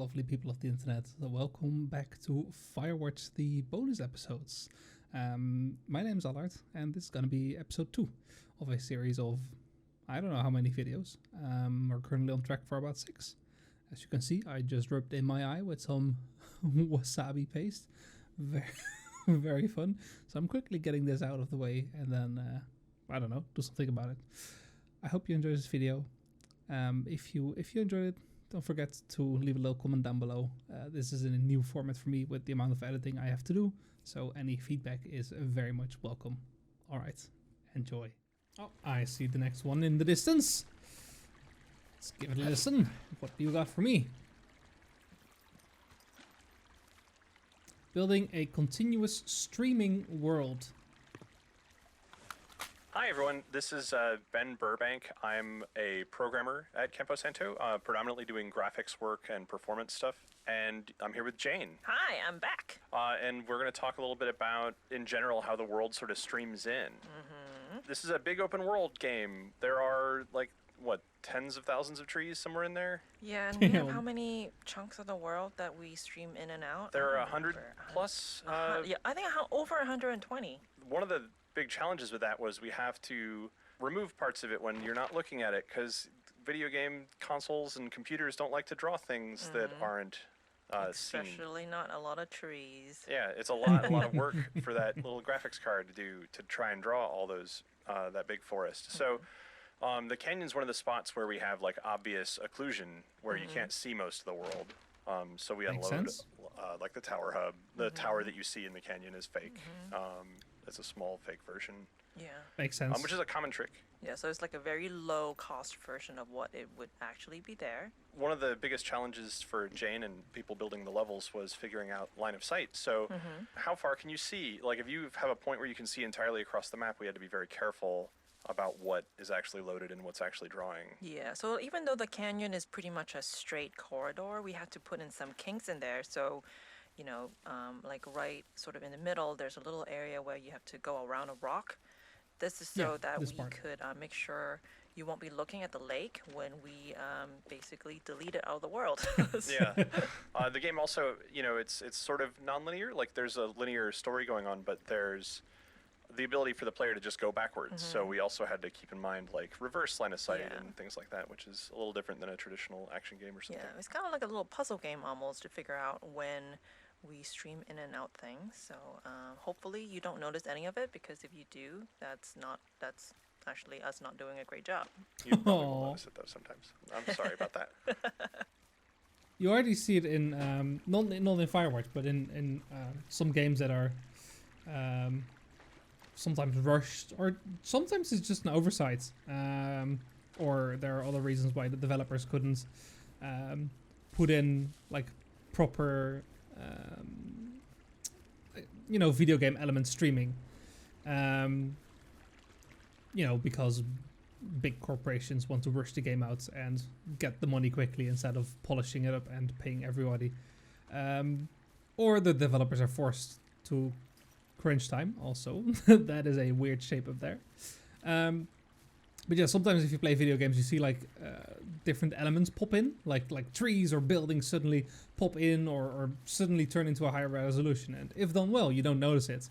lovely people of the internet. Welcome back to Firewatch, the bonus episodes. My name's Allard, and this is going to be episode 2 of a series of, I don't know how many videos. We're currently on track for about 6. As you can see, I just rubbed in my eye with some wasabi paste. Very, very fun. So I'm quickly getting this out of the way, and then, I don't know, do something about it. I hope you enjoyed this video. If you enjoyed it, don't forget to leave a little comment down below. This is in a new format for me with the amount of editing I have to do, so any feedback is very much welcome. Alright, enjoy. Oh, I see the next one in the distance. Let's give it a listen. What do you got for me? Building a continuous streaming world. Hi everyone, this is Ben Burbank. I'm a programmer at Campo Santo, predominantly doing graphics work and performance stuff. And I'm here with Jane. Hi, I'm back. And we're going to talk a little bit about, in general, how the world sort of streams in. This is a big open world game. There are, like, what, tens of thousands of trees somewhere in there? Yeah, and we have how many chunks of the world that we stream in and out? There are 100 plus. Yeah, I think over 120. One of the big challenges with that was we have to remove parts of it when you're not looking at it, because video game consoles and computers don't like to draw things that aren't seen. Especially not a lot of trees. Yeah, it's a lot of work for that little graphics card to do, to try and draw all those that big forest. So the canyon's one of the spots where we have like obvious occlusion where you can't see most of the world. So we unload like the tower hub. The tower that you see in the canyon is fake. It's a small fake version. Yeah. Makes sense. Which is a common trick. Yeah, so it's like a very low cost version of what it would actually be there. One of the biggest challenges for Jane and people building the levels was figuring out line of sight. So how far can you see? Like if you have a point where you can see entirely across the map, we had to be very careful about what is actually loaded and what's actually drawing. Yeah, so even though the canyon is pretty much a straight corridor, we had to put in some kinks in there. So, you know, like right sort of in the middle, there's a little area where you have to go around a rock. This is so that we could make sure you won't be looking at the lake when we basically delete it out of the world. Yeah. The game also, you know, it's sort of non-linear. Like there's a linear story going on, but there's the ability for the player to just go backwards. So we also had to keep in mind like reverse line of sight and things like that, which is a little different than a traditional action game or something. Yeah, it's kind of like a little puzzle game almost to figure out when we stream in and out things. So hopefully you don't notice any of it, because if you do, that's actually us not doing a great job. You probably will notice it though sometimes. I'm sorry about that. You already see it in not in Firewatch, but in some games that are sometimes rushed, or sometimes it's just an oversight, or there are other reasons why the developers couldn't put in like proper you know, video game element streaming, you know, because big corporations want to rush the game out and get the money quickly instead of polishing it up and paying everybody, or the developers are forced to crunch time also. That is a weird shape up there. But yeah, sometimes if you play video games, you see like different elements pop in, like trees or buildings suddenly pop in, or suddenly turn into a higher resolution. And if done well, you don't notice it.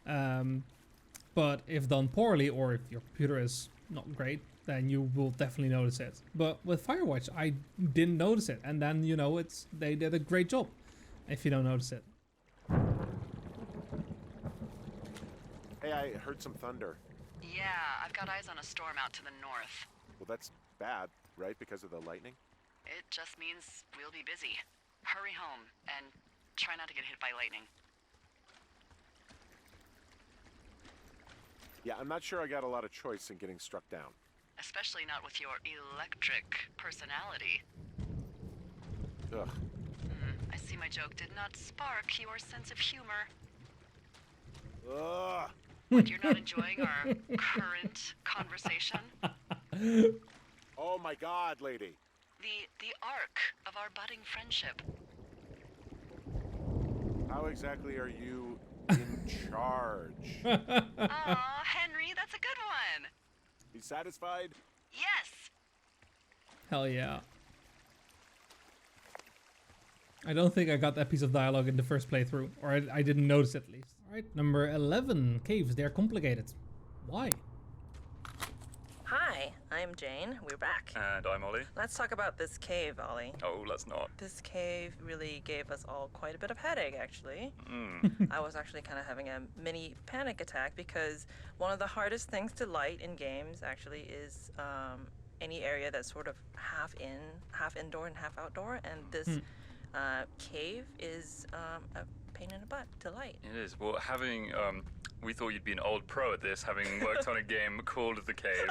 But if done poorly, or if your computer is not great, then you will definitely notice it. But with Firewatch, I didn't notice it, and then you know they did a great job. If you don't notice it. Hey, I heard some thunder. Yeah, I've got eyes on a storm out to the north. Well, that's bad, right? Because of the lightning? It just means we'll be busy. Hurry home, and try not to get hit by lightning. Yeah, I'm not sure I got a lot of choice in getting struck down. Especially not with your electric personality. Ugh. I see my joke did not spark your sense of humor. Ugh. What, you're not enjoying our current conversation? Oh my God, lady. The arc of our budding friendship. How exactly are you in charge? Aw, Henry, that's a good one. You satisfied? Yes. Hell yeah. I don't think I got that piece of dialogue in the first playthrough, or I didn't notice it at least. All right, number 11, caves. They're complicated. Why? Hi, I'm Jane. We're back. And I'm Ollie. Let's talk about this cave, Ollie. Oh, let's not. This cave really gave us all quite a bit of headache, actually. I was actually kind of having a mini panic attack because one of the hardest things to light in games actually is any area that's sort of half indoor and half outdoor, and this cave is a pain in the butt to light. It is. Well, having we thought you'd be an old pro at this, having worked on a game called The Cave.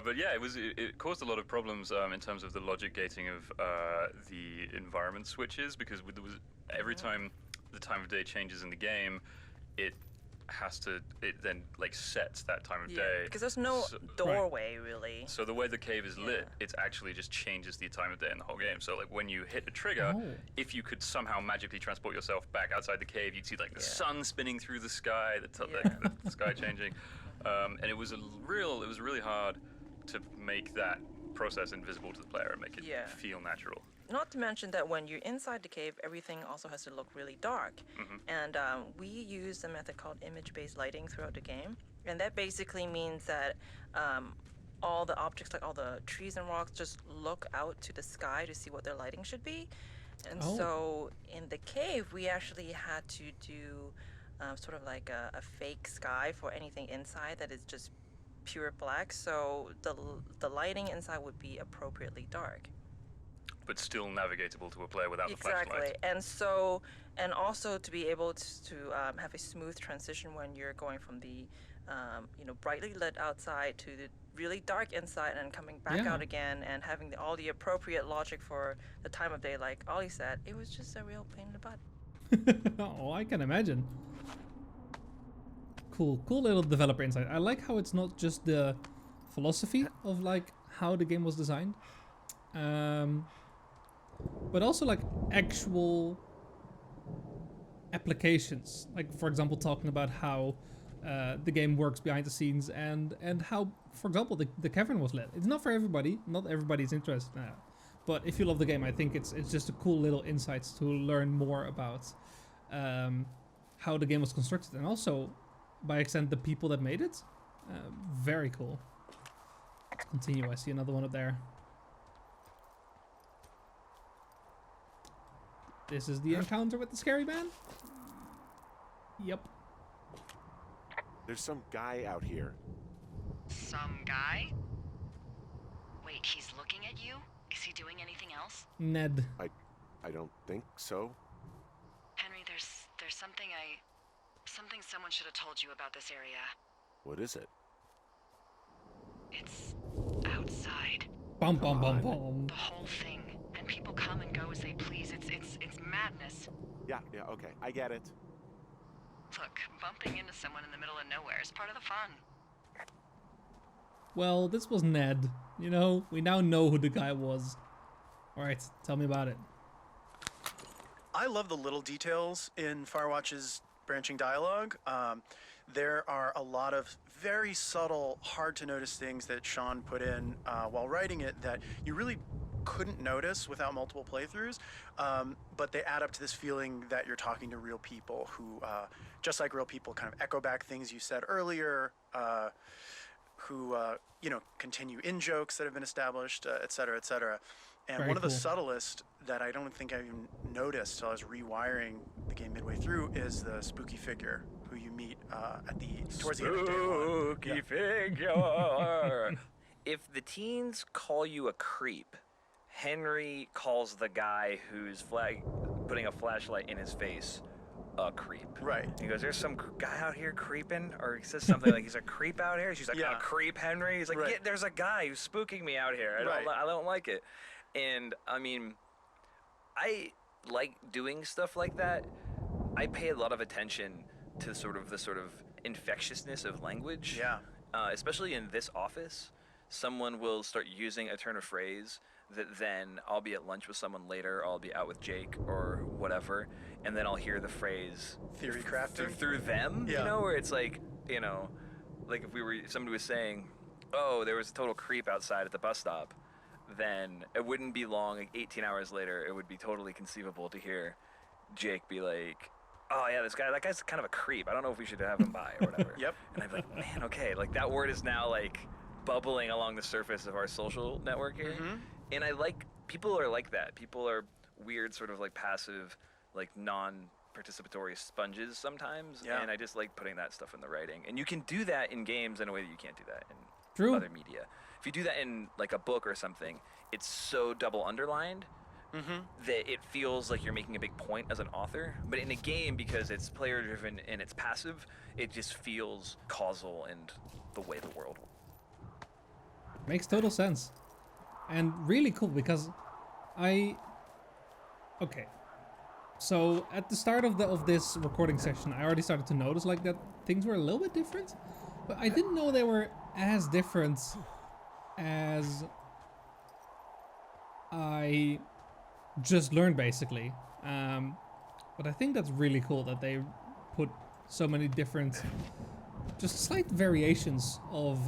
But yeah, it caused a lot of problems in terms of the logic gating of the environment switches, because there was every time the time of day changes in the game, it then like sets that time of day. Because there's no doorway really. So the way the cave is lit, it actually just changes the time of day in the whole game. So like when you hit a trigger, if you could somehow magically transport yourself back outside the cave, you'd see like the sun spinning through the sky, the sky changing, and it was really hard to make that process invisible to the player and make it feel natural. Not to mention that when you're inside the cave, everything also has to look really dark. And we use a method called image-based lighting throughout the game. And that basically means that all the objects, like all the trees and rocks, just look out to the sky to see what their lighting should be. And so in the cave, we actually had to do sort of like a fake sky for anything inside that is just pure black. So the lighting inside would be appropriately dark. But still navigatable to a player without the flashlight. Exactly, and also to be able to have a smooth transition when you're going from the brightly lit outside to the really dark inside and coming back out again, and having all the appropriate logic for the time of day, like Ollie said, it was just a real pain in the butt. Oh, I can imagine. Cool little developer insight. I like how it's not just the philosophy of like how the game was designed. But also like actual applications, like for example talking about how the game works behind the scenes and how, for example, the cavern was lit. It's not for everybody, not everybody's interested in that, but if you love the game, I think it's just a cool little insights to learn more about how the game was constructed, and also by extent the people that made it. Very cool. Let's continue. I see another one up there. This is the encounter with the scary man? Yep. There's some guy out here. Some guy? Wait, he's looking at you? Is he doing anything else? Ned. I don't think so. Henry, there's something someone should have told you about this area. What is it? It's outside. Bum bum bum bum. The whole thing. And people come and go as they please. It's madness. Yeah, okay, I get it. Look, bumping into someone in the middle of nowhere is part of the fun. Well, this was Ned. You know, we now know who the guy was. Alright, tell me about it. I love the little details in Firewatch's branching dialogue. There are a lot of very subtle, hard-to-notice things that Sean put in while writing it that you really couldn't notice without multiple playthroughs, but they add up to this feeling that you're talking to real people who, just like real people, kind of echo back things you said earlier, who continue in jokes that have been established, et cetera, et cetera. And Very one of the cool. subtlest that I don't think I even noticed till I was rewiring the game midway through is the spooky figure who you meet towards the end of day one. Spooky figure. If the teens call you a creep, Henry calls the guy who's putting a flashlight in his face a creep. Right. He goes, "There's some guy out here creeping," or he says something like, "He's a creep out here." She's like, "A creep, Henry." He's like, Right. "Yeah, there's a guy who's spooking me out here. I don't like it." And I mean, I like doing stuff like that. I pay a lot of attention to the sort of infectiousness of language. Yeah. Especially in this office, someone will start using a turn of phrase that then I'll be at lunch with someone later, or I'll be out with Jake or whatever, and then I'll hear the phrase Theory crafting. through them, Yeah. you know, where it's like, you know, like if somebody was saying, "Oh, there was a total creep outside at the bus stop," then it wouldn't be long, like 18 hours later, it would be totally conceivable to hear Jake be like, oh yeah, that guy's kind of a creep. I don't know if we should have him by or whatever. Yep. And I'd be like, man, okay, like that word is now like bubbling along the surface of our social network here. And people are like that. People are weird, sort of like passive, like non-participatory sponges sometimes. Yeah. And I just like putting that stuff in the writing. And you can do that in games in a way that you can't do that in True. other media. If you do that in like a book or something, it's so double underlined that it feels like you're making a big point as an author. But in a game, because it's player driven and it's passive, it just feels causal and the way the world works. Makes total sense. And really cool because okay. So at the start of this recording session, I already started to notice like that things were a little bit different, but I didn't know they were as different as I just learned basically. But I think that's really cool that they put so many different, just slight variations of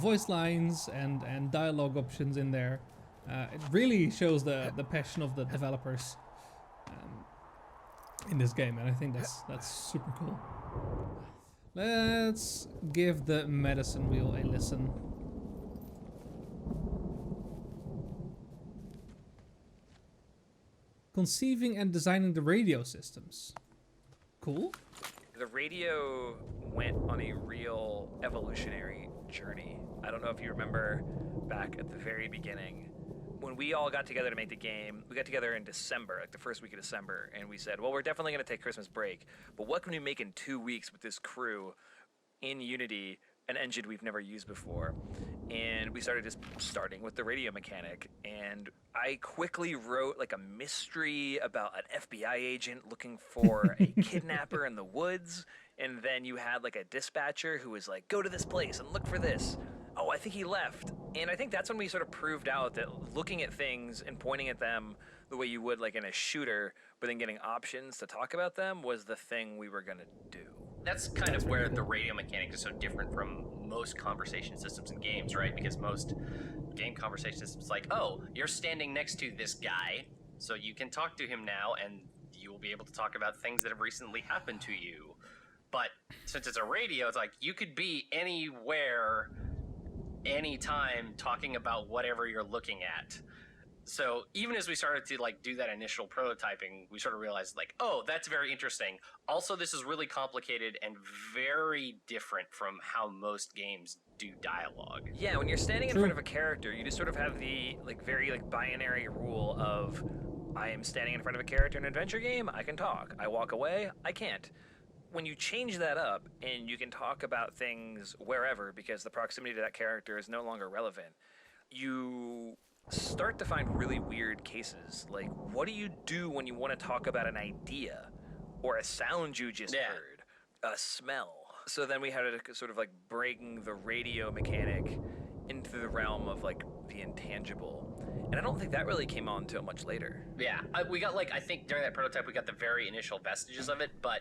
voice lines and dialogue options in there. It really shows the passion of the developers in this game, and I think that's super cool. Let's give the medicine wheel a listen. Conceiving and designing the radio systems. Cool. The radio went on a real evolutionary journey. I don't know if you remember back at the very beginning when we all got together to make the game. We got together in December, like the first week of December, and we said, well, we're definitely going to take Christmas break, but what can we make in 2 weeks with this crew in Unity, an engine we've never used before? And we started starting with the radio mechanic, and I quickly wrote like a mystery about an FBI agent looking for a kidnapper in the woods, and then you had like a dispatcher who was like, go to this place and look for this. Oh, I think he left. And I think that's when we sort of proved out that looking at things and pointing at them the way you would like in a shooter, but then getting options to talk about them was the thing we were going to do. That's kind of where the radio mechanic is so different from most conversation systems in games, right? Because most game conversation systems like, oh, you're standing next to this guy, so you can talk to him now, and you will be able to talk about things that have recently happened to you. But since it's a radio, it's like you could be anywhere, anytime, talking about whatever you're looking at. So even as we started to like do that initial prototyping, we sort of realized like, oh, that's very interesting. Also, this is really complicated and very different from how most games do dialogue. Yeah, when you're standing in front of a character, you just sort of have the like very like binary rule of I am standing in front of a character in an adventure game, I can talk. I walk away, I can't. When you change that up and you can talk about things wherever because the proximity to that character is no longer relevant, you start to find really weird cases. Like, what do you do when you want to talk about an idea or a sound you just heard, a smell? So then we had to sort of like bring the radio mechanic into the realm of like the intangible. And I don't think that really came on until much later. Yeah, we got like, I think during that prototype, we got the very initial vestiges of it, but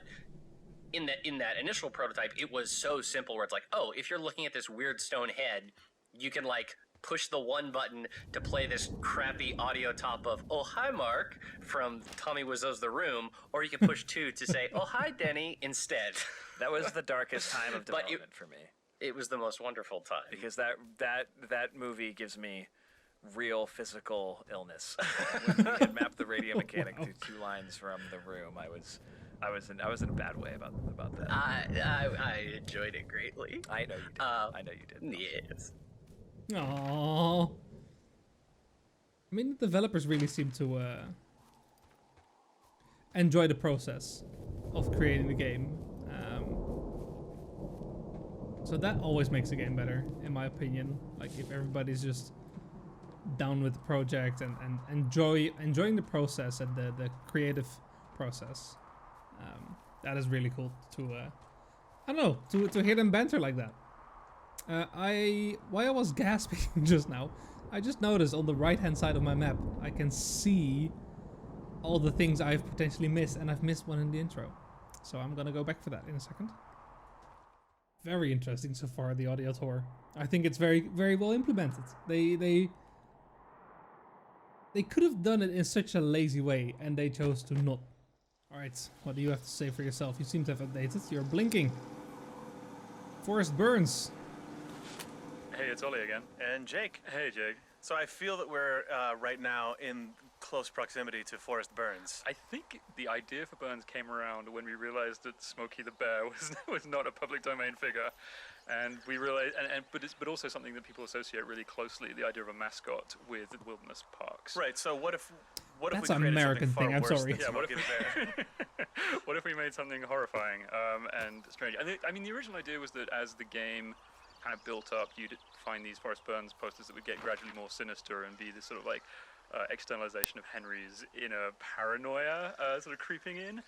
in that initial prototype, it was so simple where it's like, oh, if you're looking at this weird stone head, you can like push the one button to play this crappy audio top of "Oh hi Mark" from Tommy Wiseau's The Room, or you can push 2 to say "Oh hi Denny" instead. That was the darkest time of development for me. It was the most wonderful time because that movie gives me real physical illness. When we had mapped the radio mechanic to 2 lines from The Room, I was in a bad way about that. I enjoyed it greatly. I know you did. I know you did. Yes. Aww. I mean, the developers really seem to enjoy the process of creating the game. So that always makes a game better, in my opinion. Like, if everybody's just down with the project and enjoying the process and the creative process. That is really cool to, I don't know, to hear them banter like that. While I was gasping just now, I just noticed on the right-hand side of my map, I can see all the things I've potentially missed, and I've missed one in the intro. So I'm gonna go back for that in a second. Very interesting so far, the audio tour. I think it's very, very well implemented. They they could have done it in such a lazy way, and they chose to not. All right, what do you have to say for yourself? You seem to have updated. You're blinking. Forrest Byrnes. Hey, it's Ollie again. And Jake. Hey, Jake. So I feel that we're right now in close proximity to Forrest Byrnes. I think the idea for Byrnes came around when we realized that Smokey the Bear was not a public domain figure, and we realized, but also something that people associate really closely, the idea of a mascot with wilderness parks. Right. So what if That's we an created American something thing. far I'm worse sorry. than Yeah, what Smokey the Bear? What if we made something horrifying and strange? I mean, the original idea was that as the game kind of built up, you'd find these Forrest Byrnes posters that would get gradually more sinister and be this sort of like externalization of Henry's inner paranoia sort of creeping in.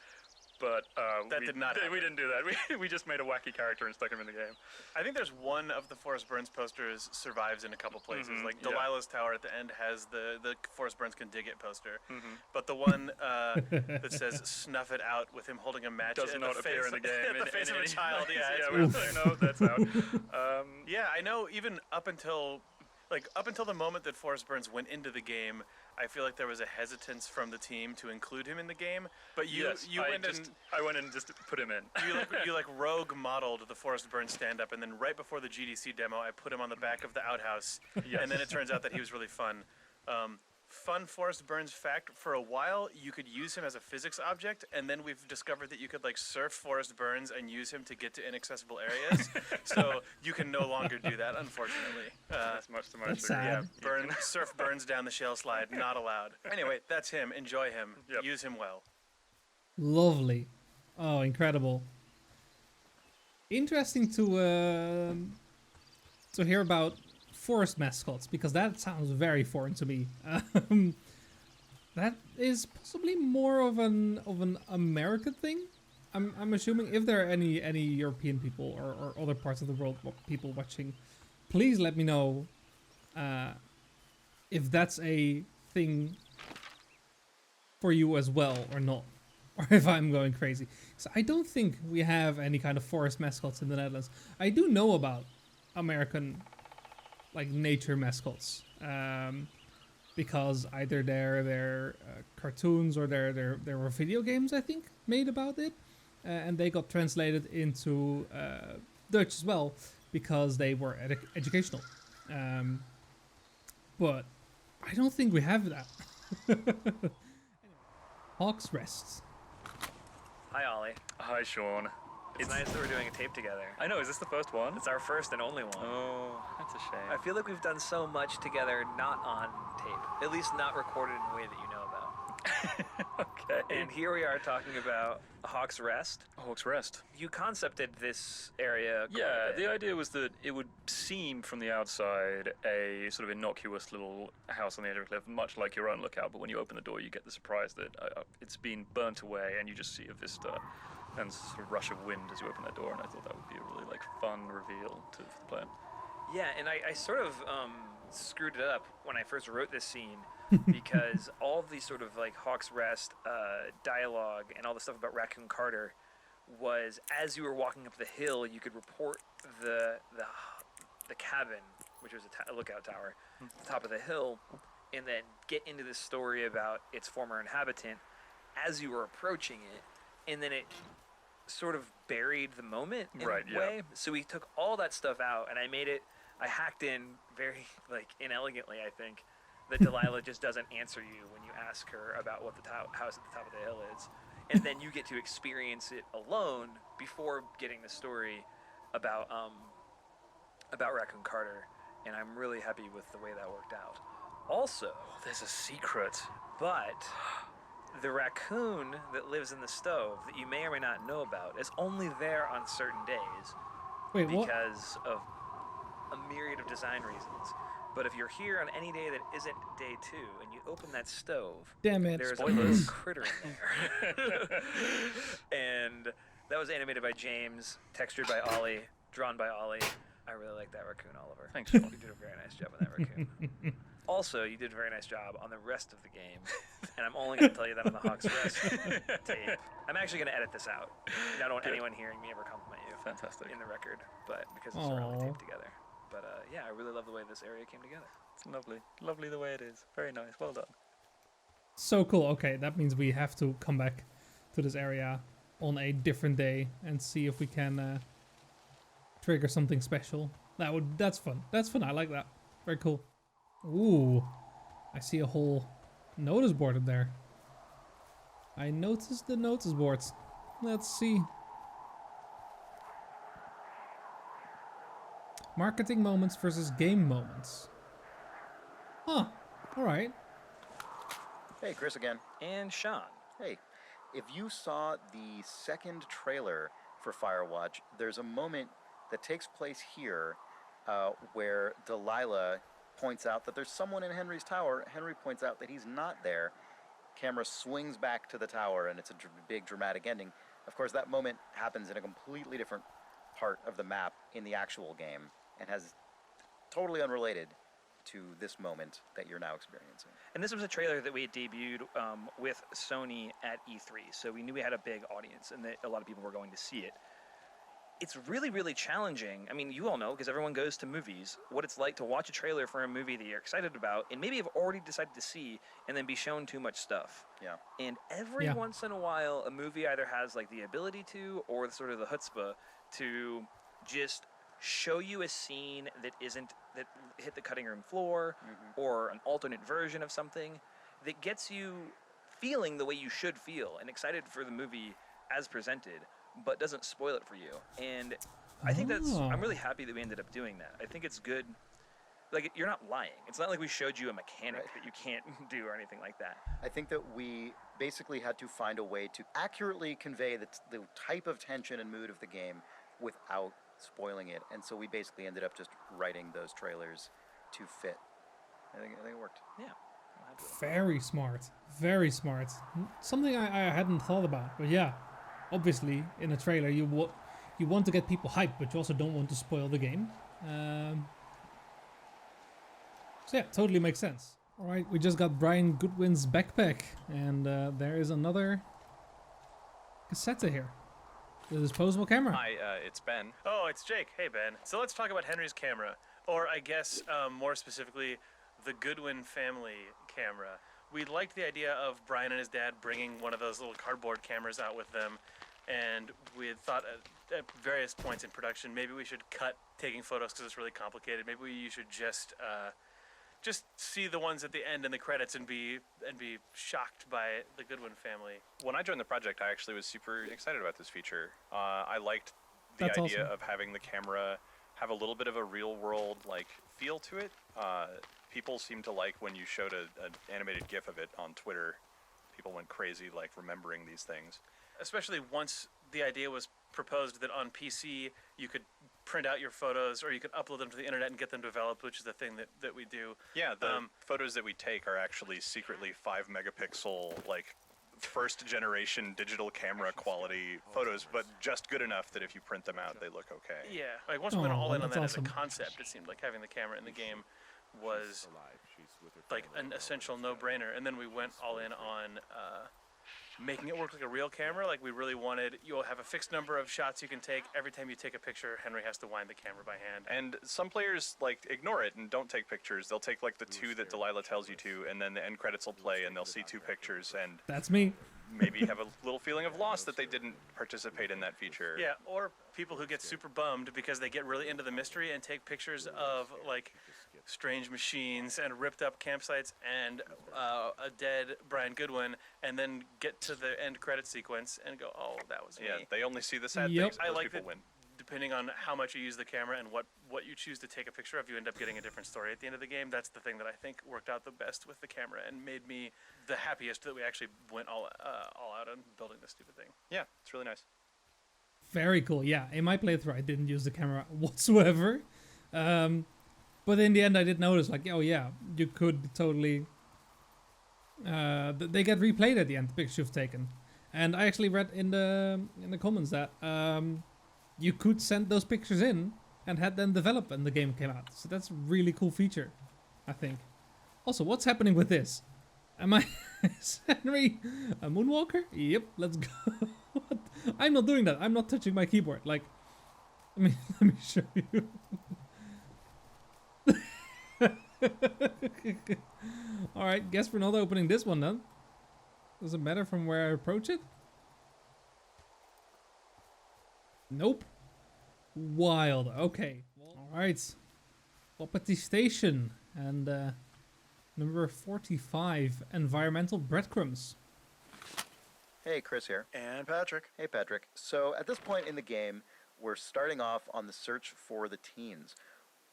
But That did not happen. we didn't do that. We just made a wacky character and stuck him in the game. I think there's one of the Forrest Byrnes posters survives in a couple places. Like yeah. Delilah's Tower at the end has the Forrest Byrnes can dig it poster. But the one that says "snuff it out" with him holding a match Does in not the appear face, in the game. the face of a child. Yeah, it's yeah, real. no, that's out. Yeah, I know. Even up until the moment that Forrest Byrnes went into the game, I feel like there was a hesitance from the team to include him in the game. But you I went went and just put him in. you rogue modeled the Forrest Byrnes stand-up, and then right before the GDC demo, I put him on the back of the outhouse, and then it turns out that he was really fun. Fun Forrest Byrnes fact: for a while, you could use him as a physics object, and then we've discovered that you could like surf Forrest Byrnes and use him to get to inaccessible areas. So you can no longer do that, unfortunately. That's much to my That's chagrin. sad. Surf Byrnes down the shell slide, not allowed. Anyway, that's him. Enjoy him. Yep. Use him well. Lovely. Oh, incredible. Interesting to hear about forest mascots, because that sounds very foreign to me. That is possibly more of an American thing. I'm assuming. If there are any European people or other parts of the world people watching, please let me know if that's a thing for you as well or not, or if I'm going crazy. So I don't think we have any kind of forest mascots in the Netherlands. I do know about American like nature mascots, because either they're cartoons or there were video games, I think, made about it, and they got translated into Dutch as well because they were educational. But I don't think we have that. Anyway, Hawk's Rest. Hi, Ollie. Hi, Sean. It's nice that we're doing a tape together. I know. Is this the first one? It's our first and only one. Oh, that's a shame. I feel like we've done so much together not on tape, at least not recorded in a way that you know about. Okay. And here we are talking about Hawk's Rest. Hawk's Rest. You concepted this area quite Yeah, a bit. the idea was that it would seem from the outside a sort of innocuous little house on the edge of a cliff, much like your own lookout, but when you open the door you get the surprise that it's been burnt away and you just see a vista and sort of rush of wind as you open that door, and I thought that would be a really fun reveal to the player. Yeah, and I sort of screwed it up when I first wrote this scene because all of these sort of Hawk's Rest dialogue and all the stuff about Raccoon Carter was as you were walking up the hill, you could report the cabin, which was a lookout tower, at the top of the hill, and then get into this story about its former inhabitant as you were approaching it, and then it sort of buried the moment in a way. So we took all that stuff out, and I hacked in very inelegantly, I think, that Delilah just doesn't answer you when you ask her about what the house at the top of the hill is, and then you get to experience it alone before getting the story about Raccoon Carter, and I'm really happy with the way that worked out. Also, there's a secret. But the raccoon that lives in the stove that you may or may not know about is only there on certain days. Wait, what? Because of a myriad of design reasons. But if you're here on any day that isn't day 2 and you open that stove, Damn it. there's a little critter in there. And that was animated by James, textured by Ollie, drawn by Ollie. I really like that raccoon, Oliver. Thanks, Sean. You did a very nice job on that raccoon. Also, you did a very nice job on the rest of the game, and I'm only going to tell you that on the Hawk's Rest tape. I'm actually going to edit this out. I don't want anyone hearing me ever compliment you. Fantastic. In the record, but because it's our only tape together. But yeah, I really love the way this area came together. It's lovely. Lovely the way it is. Very nice. Well done. So cool. Okay, that means we have to come back to this area on a different day and see if we can trigger something special. That's fun. That's fun. I like that. Very cool. Ooh, I see a whole notice board up there. I noticed the notice boards. Let's see. Marketing moments versus game moments. Huh. All right. Hey, Chris again. And Sean. Hey, if you saw the second trailer for Firewatch, there's a moment that takes place here where Delilah points out that there's someone in Henry's tower. Henry points out that he's not there. Camera swings back to the tower, and it's a big dramatic ending. Of course, that moment happens in a completely different part of the map in the actual game and has totally unrelated to this moment that you're now experiencing. And this was a trailer that we had debuted with Sony at E3, so we knew we had a big audience and that a lot of people were going to see it. It's really, really challenging. I mean, you all know, because everyone goes to movies, what it's like to watch a trailer for a movie that you're excited about and maybe have already decided to see and then be shown too much stuff. Yeah. And every once in a while, a movie either has like the ability to or sort of the chutzpah to just show you a scene that hit the cutting room floor or an alternate version of something that gets you feeling the way you should feel and excited for the movie as presented, but doesn't spoil it for you. And I think I'm really happy that we ended up doing that. I think it's good. Like, you're not lying. It's not like we showed you a mechanic that you can't do or anything like that. I think that we basically had to find a way to accurately convey the type of tension and mood of the game without spoiling it. And so we basically ended up just writing those trailers to fit. I think it worked. Yeah. Very smart. Very smart. Something I hadn't thought about. But yeah, obviously in a trailer you want to get people hyped, but you also don't want to spoil the game. So yeah, totally makes sense. All right, we just got Brian Goodwin's backpack, and there is another cassette here. The disposable camera. Hi, it's Ben. Oh, it's Jake. Hey, Ben. So let's talk about Henry's camera, or I guess more specifically, the Goodwin family camera. We liked the idea of Brian and his dad bringing one of those little cardboard cameras out with them, and we had thought at various points in production, maybe we should cut taking photos because it's really complicated. Maybe you should just see the ones at the end in the credits and be shocked by the Goodwin family. When I joined the project, I actually was super excited about this feature. I liked the That's idea awesome. of having the camera have a little bit of a real world like feel to it. People seem to like when you showed an animated GIF of it on Twitter. People went crazy like remembering these things. Especially once the idea was proposed that on PC you could print out your photos or you could upload them to the internet and get them developed, which is the thing that we do. Yeah, the photos that we take are actually secretly 5 megapixel, like first generation digital camera quality photos, but just good enough that if you print them out, they look okay. Yeah, like once we went all in on that's that awesome. as a concept, it seemed like having the camera in the game was like an essential no-brainer. And then we went all in on making it work like a real camera. Like we really wanted, you'll have a fixed number of shots you can take. Every time you take a picture, Henry has to wind the camera by hand. And some players like ignore it and don't take pictures. They'll take like the 2 that Delilah tells you to, and then the end credits will play and they'll see 2 pictures and That's me. maybe have a little feeling of loss that they didn't participate in that feature. Yeah, or people who get super bummed because they get really into the mystery and take pictures of like strange machines and ripped up campsites and a dead Brian Goodwin, and then get to the end credit sequence and go, oh, that was me. Yeah, they only see the sad Yep. things. I Those like people that win. depending on how much you use the camera and what you choose to take a picture of, you end up getting a different story at the end of the game. That's the thing that I think worked out the best with the camera and made me the happiest that we actually went all out on building this stupid thing. Yeah, it's really nice. Very cool. Yeah, in my playthrough, I didn't use the camera whatsoever. But in the end, I did notice, like, oh yeah, you could totally... they get replayed at the end, the pictures you've taken. And I actually read in the comments that you could send those pictures in and had them develop when the game came out. So that's a really cool feature, I think. Also, what's happening with this? Am I... Is Henry a moonwalker? Yep, let's go. What? I'm not doing that. I'm not touching my keyboard. Like, let me show you. All right, guess we're not opening this one then. Does it matter from where I approach it? Nope. Wild. Okay. All right. Up at the station and number 45, environmental breadcrumbs. Hey, Chris here. And Patrick. Hey, Patrick. So at this point in the game, we're starting off on the search for the teens.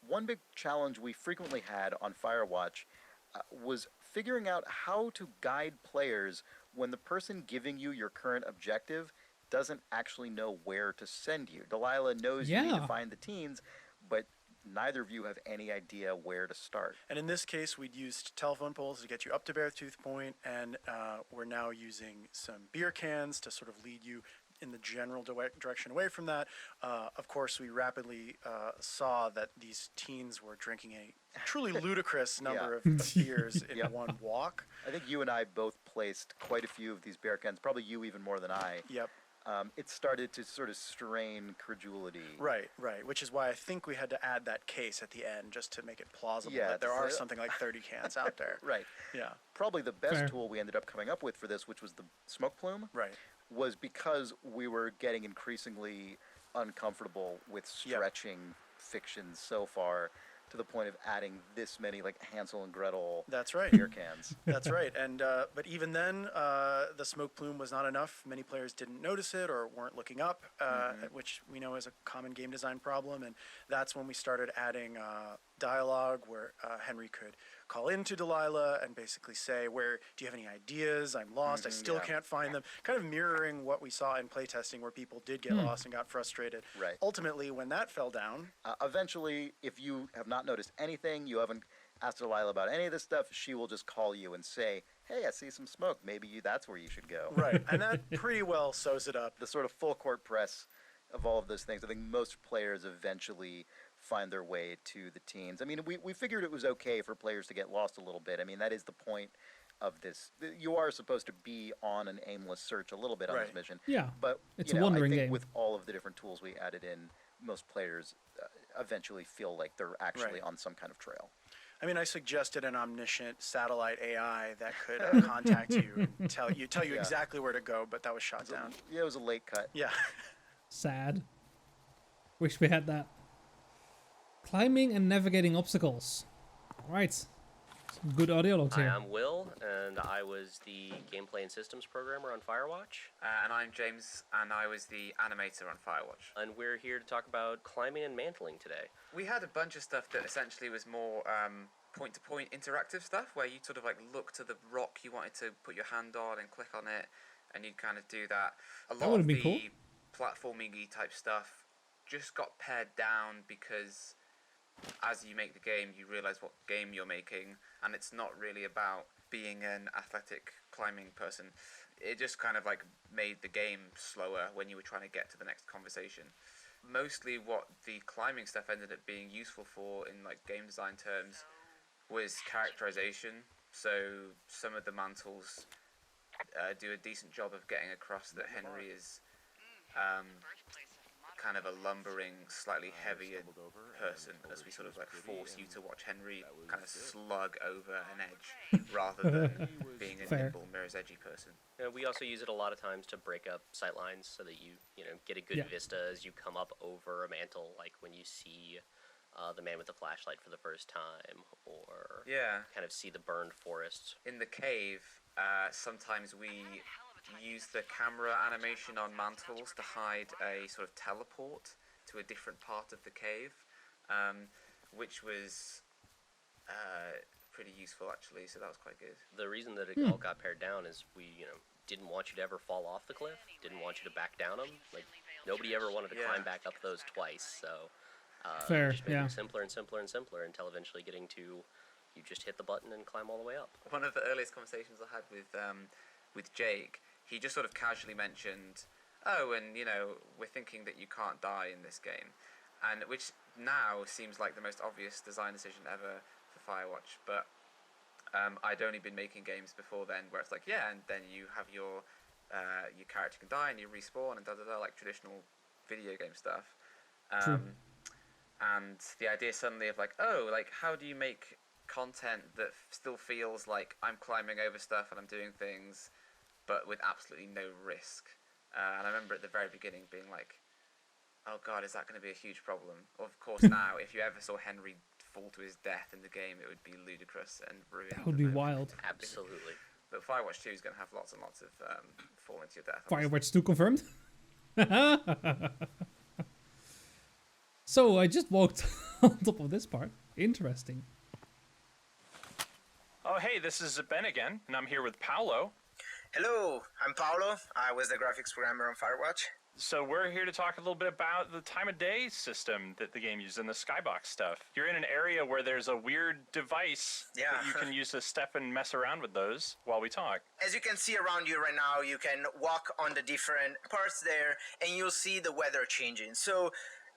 One big challenge we frequently had on Firewatch was figuring out how to guide players when the person giving you your current objective doesn't actually know where to send you. Delilah knows you need to find the teens, but neither of you have any idea where to start. And in this case, we'd used telephone poles to get you up to Beartooth Point, and we're now using some beer cans to sort of lead you in the general direction away from that. Of course, we rapidly saw that these teens were drinking a truly ludicrous number of beers in one walk. I think you and I both placed quite a few of these beer cans, probably you even more than I. Yep. It started to sort of strain credulity. Right, which is why I think we had to add that case at the end just to make it plausible that there are something like 30 cans out there. Right. Yeah. Probably the best tool we ended up coming up with for this, which was the smoke plume, was because we were getting increasingly uncomfortable with stretching fiction so far to the point of adding this many like Hansel and Gretel beer cans. That's right. And but even then, the smoke plume was not enough. Many players didn't notice it or weren't looking up, which we know is a common game design problem. And that's when we started adding dialogue where Henry could call into Delilah and basically say, "Where do you have any ideas? I'm lost. I still can't find them." Kind of mirroring what we saw in playtesting, where people did get lost and got frustrated. Right. Ultimately, when that fell down, eventually, if you have not noticed anything, you haven't asked Delilah about any of this stuff, she will just call you and say, "Hey, I see some smoke. Maybe that's where you should go." Right, and that pretty well sews it up. The sort of full court press of all of those things. I think most players eventually find their way to the teens. I mean, we figured it was okay for players to get lost a little bit. I mean, that is the point of this. You are supposed to be on an aimless search a little bit on this mission. Yeah, but it's a wandering I think game. with all of the different tools we added in, most players eventually feel like they're actually on some kind of trail. I mean, I suggested an omniscient satellite AI that could contact you and tell you exactly where to go, but that was shot down. Yeah, it was a late cut. Yeah. Sad. Wish we had that. Climbing and navigating obstacles. All right. Some good audio logs here. Hi, I'm Will, and I was the gameplay and systems programmer on Firewatch. And I'm James, and I was the animator on Firewatch. And we're here to talk about climbing and mantling today. We had a bunch of stuff that essentially was more point-to-point interactive stuff, where you sort of like look to the rock you wanted to put your hand on and click on it, and you'd kind of do that. A lot of the platforming-y type stuff just got pared down because as you make the game, you realize what game you're making, and it's not really about being an athletic climbing person. It just kind of like made the game slower when you were trying to get to the next conversation. Mostly what the climbing stuff ended up being useful for in like game design terms was characterization. So some of the mantles do a decent job of getting across that Henry is kind of a lumbering, slightly heavier person, as we sort of like force you to watch Henry kind of slug over an edge rather than being a nimble, mirror's edgy person. We also use it a lot of times to break up sight lines so that you get a good vista as you come up over a mantle, like when you see the man with the flashlight for the first time, or kind of see the burned forest. In the cave, sometimes we use the camera animation on mantles to hide a sort of teleport to a different part of the cave, which was pretty useful actually, so that was quite good. The reason that it all got pared down is we didn't want you to ever fall off the cliff, didn't want you to back down them. Like, nobody ever wanted to climb back up those twice, so just making it simpler and simpler and simpler until eventually getting to you just hit the button and climb all the way up. One of the earliest conversations I had with Jake, he just sort of casually mentioned, and we're thinking that you can't die in this game, and which now seems like the most obvious design decision ever for Firewatch, but I'd only been making games before then where it's like, and then you have your character can die and you respawn and like traditional video game stuff, and the idea suddenly of like, how do you make content that still feels like I'm climbing over stuff and I'm doing things, but with absolutely no risk. And I remember at the very beginning being like, oh god, is that going to be a huge problem? Of course, now, if you ever saw Henry fall to his death in the game, it would be ludicrous and ruin. That would be wild. Absolutely. But Firewatch 2 is going to have lots and lots of falling to your death. Firewatch 2 confirmed? So I just walked on top of this part. Interesting. Oh, hey, this is Ben again, and I'm here with Paolo. Hello, I'm Paolo. I was the graphics programmer on Firewatch. So we're here to talk a little bit about the time of day system that the game uses and the skybox stuff. You're in an area where there's a weird device that you can use to step and mess around with those while we talk. As you can see around you right now, you can walk on the different parts there and you'll see the weather changing. So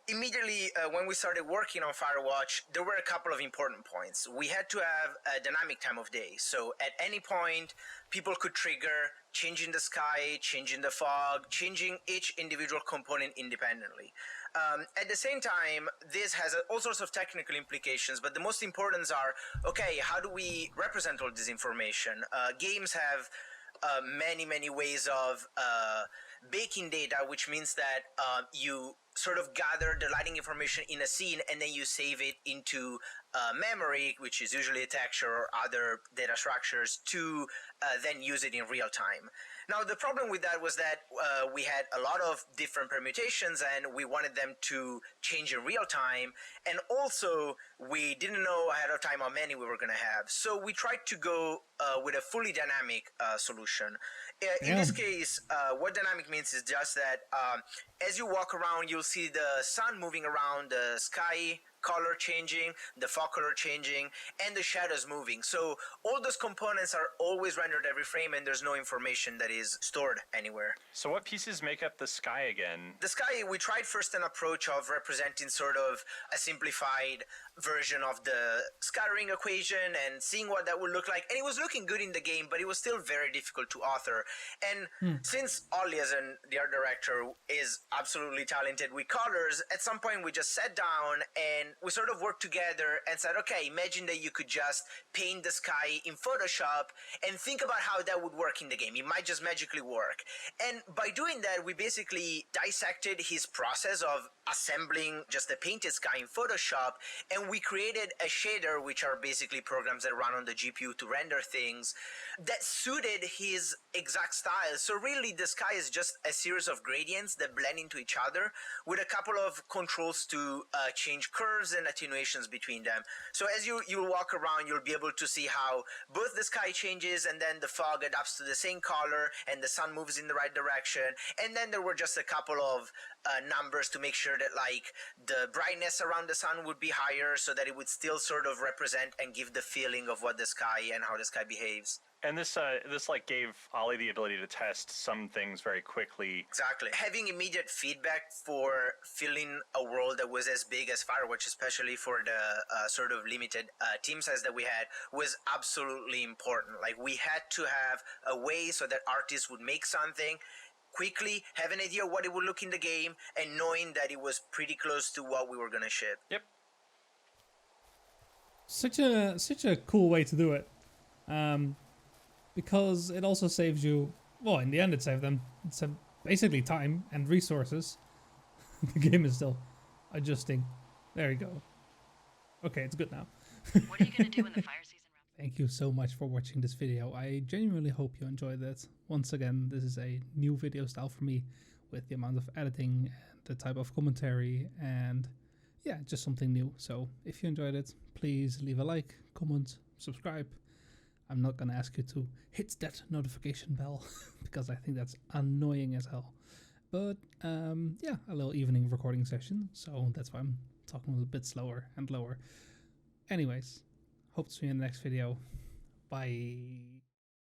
immediately when we started working on Firewatch, there were a couple of important points. We had to have a dynamic time of day. So at any point, people could trigger changing the sky, changing the fog, changing each individual component independently. At the same time, this has all sorts of technical implications, but the most important are, okay, how do we represent all this information? Games have many ways of baking data, which means that you sort of gather the lighting information in a scene and then you save it into memory, which is usually a texture or other data structures, to then use it in real time. Now, the problem with that was that we had a lot of different permutations and we wanted them to change in real time. And also, we didn't know ahead of time how many we were going to have. So we tried to go with a fully dynamic solution. In this case, what dynamic means is just that as you walk around, you'll see the sun moving around, the sky color changing, the fog color changing, and the shadows moving. So all those components are always rendered every frame and there's no information that is stored anywhere. So what pieces make up the sky again? The sky, we tried first an approach of representing sort of a simplified version of the scattering equation and seeing what that would look like. And it was looking good in the game, but it was still very difficult to author. And since Ollie, as the art director, is absolutely talented with colors, at some point we just sat down and we sort of worked together and said, okay, imagine that you could just paint the sky in Photoshop and think about how that would work in the game. It might just magically work. And by doing that, we basically dissected his process of assembling just a painted sky in Photoshop, and we created a shader, which are basically programs that run on the GPU to render things, that suited his exact style. So really, the sky is just a series of gradients that blend into each other with a couple of controls to change curves and attenuations between them. So as you walk around, you'll be able to see how both the sky changes and then the fog adapts to the same color and the sun moves in the right direction. And then there were just a couple of numbers to make sure that like the brightness around the sun would be higher so that it would still sort of represent and give the feeling of what the sky and how the sky behaves. And this like gave Ollie the ability to test some things very quickly. Exactly. Having immediate feedback for filling a world that was as big as Firewatch, especially for the sort of limited team size that we had, was absolutely important. Like, we had to have a way so that artists would make something quickly, have an idea of what it would look in the game, and knowing that it was pretty close to what we were going to ship. Yep. Such a cool way to do it. Because it also saves you, well, in the end it saved them basically time and resources. The game is still adjusting. There you go. Okay, it's good now. What are you going to do when the fire season wraps? Thank you so much for watching this video. I genuinely hope you enjoyed it. Once again, this is a new video style for me with the amount of editing and the type of commentary and yeah, just something new. So if you enjoyed it, please leave a like, comment, subscribe. I'm not going to ask you to hit that notification bell because I think that's annoying as hell. But yeah, a little evening recording session, so that's why I'm talking a little bit slower and lower. Anyways, hope to see you in the next video. Bye.